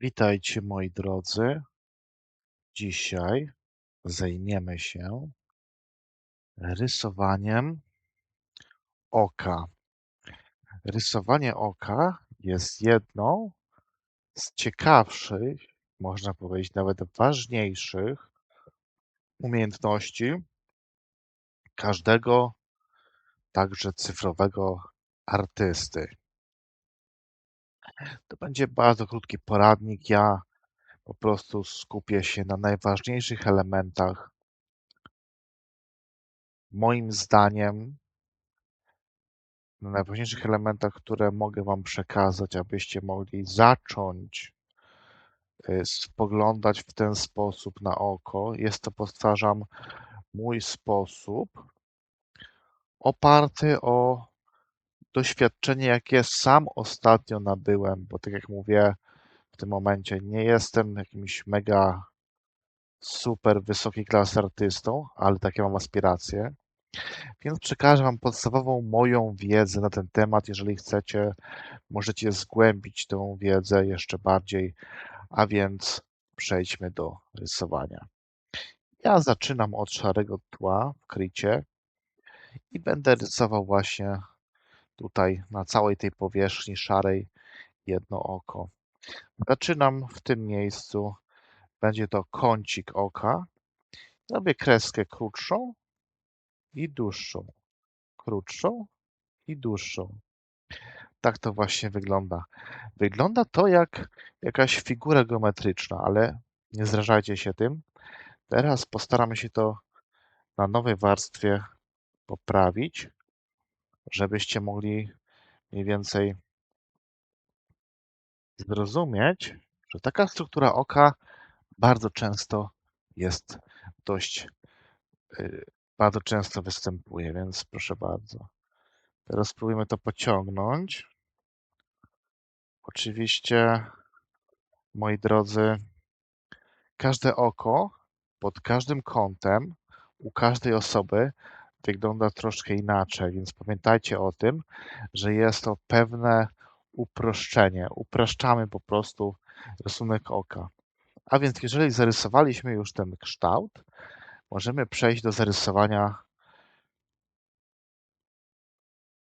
Witajcie moi drodzy. Dzisiaj zajmiemy się rysowaniem oka. Rysowanie oka jest jedną z ciekawszych, można powiedzieć nawet ważniejszych umiejętności każdego, także cyfrowego artysty. To będzie bardzo krótki poradnik. Ja po prostu skupię się na najważniejszych elementach. Moim zdaniem na najważniejszych elementach, które mogę Wam przekazać, abyście mogli zacząć spoglądać w ten sposób na oko. Jest to, powtarzam, mój sposób oparty o doświadczenie, jakie sam ostatnio nabyłem, bo tak jak mówię, w tym momencie nie jestem jakimś mega super wysokiej klasy artystą, ale takie mam aspiracje. Więc przekażę Wam podstawową moją wiedzę na ten temat. Jeżeli chcecie, możecie zgłębić tę wiedzę jeszcze bardziej, a więc przejdźmy do rysowania. Ja zaczynam od szarego tła w krycie i będę rysował właśnie tutaj na całej tej powierzchni szarej jedno oko. Zaczynam w tym miejscu, będzie to kącik oka. Robię kreskę krótszą i dłuższą, krótszą i dłuższą. Tak to właśnie wygląda. Wygląda to jak jakaś figura geometryczna, ale nie zrażajcie się tym. Teraz postaramy się to na nowej warstwie poprawić, żebyście mogli mniej więcej zrozumieć, że taka struktura oka bardzo często jest dość, y, bardzo często występuje, więc proszę bardzo. Teraz spróbujemy to pociągnąć. Oczywiście, moi drodzy, każde oko pod każdym kątem u każdej osoby wygląda troszkę inaczej, więc pamiętajcie o tym, że jest to pewne uproszczenie. Upraszczamy po prostu rysunek oka. A więc jeżeli zarysowaliśmy już ten kształt, możemy przejść do zarysowania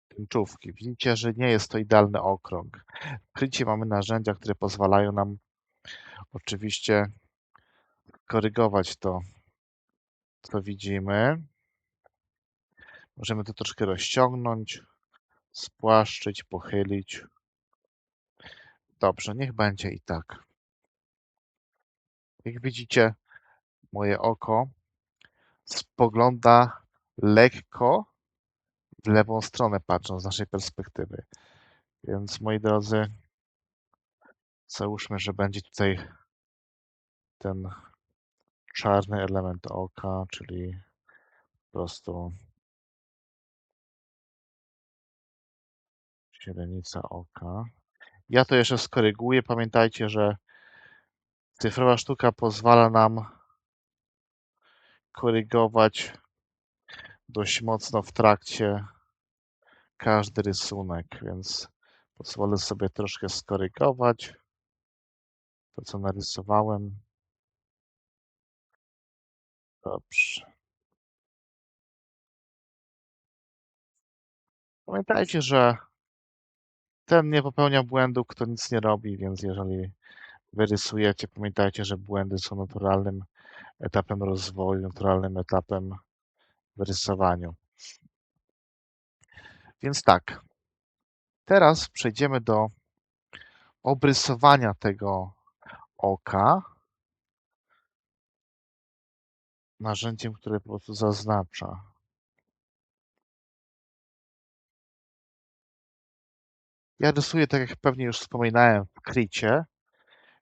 tęczówki. Widzicie, że nie jest to idealny okrąg. W krycie mamy narzędzia, które pozwalają nam oczywiście korygować to, co widzimy. Możemy to troszkę rozciągnąć, spłaszczyć, pochylić. Dobrze, niech będzie i tak. Jak widzicie, moje oko spogląda lekko w lewą stronę, patrząc z naszej perspektywy. Więc moi drodzy, załóżmy, że będzie tutaj ten czarny element oka, czyli po prostu źrenica oka. Ja to jeszcze skoryguję. Pamiętajcie, że cyfrowa sztuka pozwala nam korygować dość mocno w trakcie każdy rysunek, więc pozwolę sobie troszkę skorygować to, co narysowałem. Dobrze. Pamiętajcie, że ten nie popełnia błędu, kto nic nie robi, więc jeżeli wy rysujecie, pamiętajcie, że błędy są naturalnym etapem rozwoju, naturalnym etapem w rysowaniu. Więc tak, teraz przejdziemy do obrysowania tego oka narzędziem, które po prostu zaznacza. Ja rysuję, tak jak pewnie już wspominałem, w Kricie,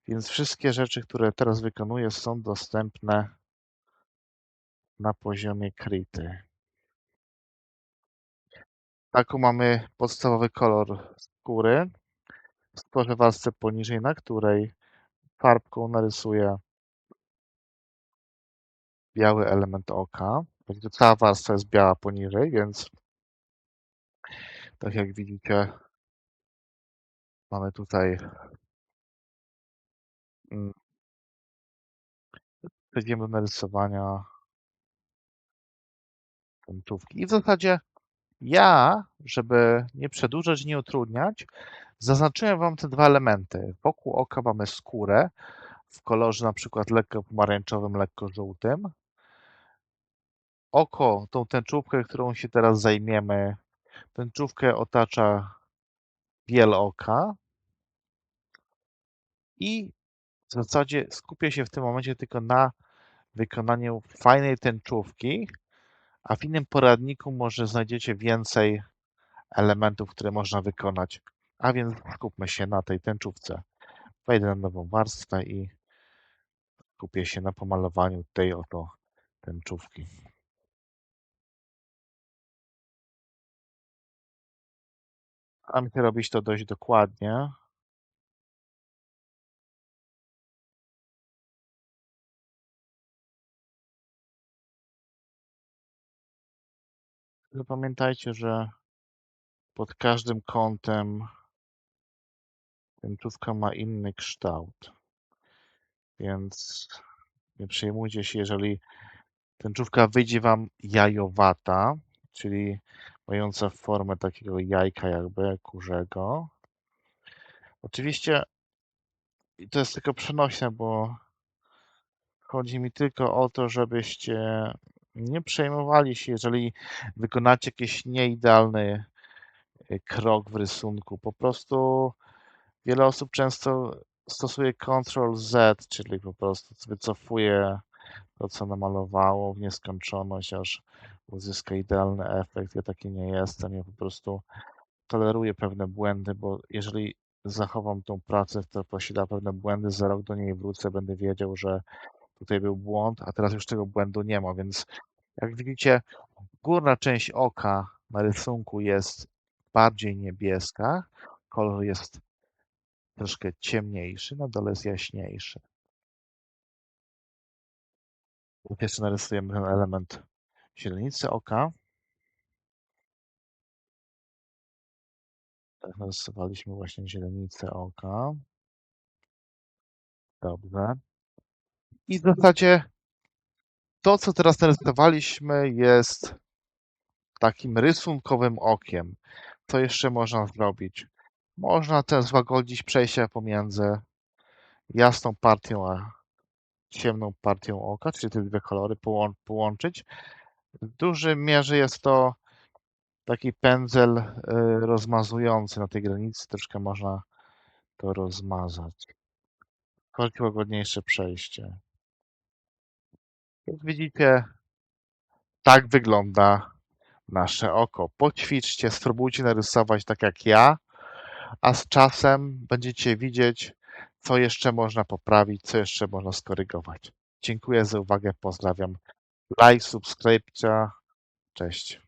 więc wszystkie rzeczy, które teraz wykonuję, są dostępne na poziomie Krity. Taką mamy podstawowy kolor skóry. Stworzę warstwę poniżej, na której farbką narysuję biały element oka. Będzie cała warstwa jest biała poniżej, więc tak jak widzicie, mamy tutaj mm, przejdziemy do narysowania tęczówki. I w zasadzie ja, żeby nie przedłużać, nie utrudniać, zaznaczyłem Wam te dwa elementy. Wokół oka mamy skórę w kolorze na przykład lekko pomarańczowym, lekko żółtym. Oko, tą tęczówkę, którą się teraz zajmiemy, tęczówkę otacza biel oka i w zasadzie skupię się w tym momencie tylko na wykonaniu fajnej tęczówki, a w innym poradniku może znajdziecie więcej elementów, które można wykonać. A więc skupmy się na tej tęczówce. Wejdę na nową warstwę i skupię się na pomalowaniu tej oto tęczówki. Staram się robić to dość dokładnie. Ale pamiętajcie, że pod każdym kątem tęczówka ma inny kształt, więc nie przejmujcie się, jeżeli tęczówka wyjdzie Wam jajowata, czyli mająca formę takiego jajka jakby kurzego. Oczywiście to jest tylko przenośne, bo chodzi mi tylko o to, żebyście nie przejmowali się, jeżeli wykonacie jakiś nieidealny krok w rysunku. Po prostu wiele osób często stosuje Ctrl+Z, czyli po prostu wycofuje to, co namalowało w nieskończoność, aż uzyska idealny efekt. Ja taki nie jestem. Ja po prostu toleruję pewne błędy, bo jeżeli zachowam tą pracę, to posiada pewne błędy, za rok do niej wrócę, będę wiedział, że tutaj był błąd, a teraz już tego błędu nie ma, więc jak widzicie, górna część oka na rysunku jest bardziej niebieska, kolor jest troszkę ciemniejszy, na dole jest jaśniejszy. Jeszcze narysujemy ten element źrenicy oka. Tak, narysowaliśmy właśnie źrenicę oka. Dobrze. I w zasadzie to, co teraz narysowaliśmy, jest takim rysunkowym okiem. Co jeszcze można zrobić? Można też złagodzić przejścia pomiędzy jasną partią a ciemną partią oka, czyli te dwie kolory połączyć. W dużej mierze jest to taki pędzel rozmazujący na tej granicy, troszkę można to rozmazać. Chodzi o łagodniejsze przejście. Jak widzicie, tak wygląda nasze oko. Poćwiczcie, spróbujcie narysować tak jak ja, a z czasem będziecie widzieć, co jeszcze można poprawić, co jeszcze można skorygować. Dziękuję za uwagę, pozdrawiam. Like, subskrypcja, cześć.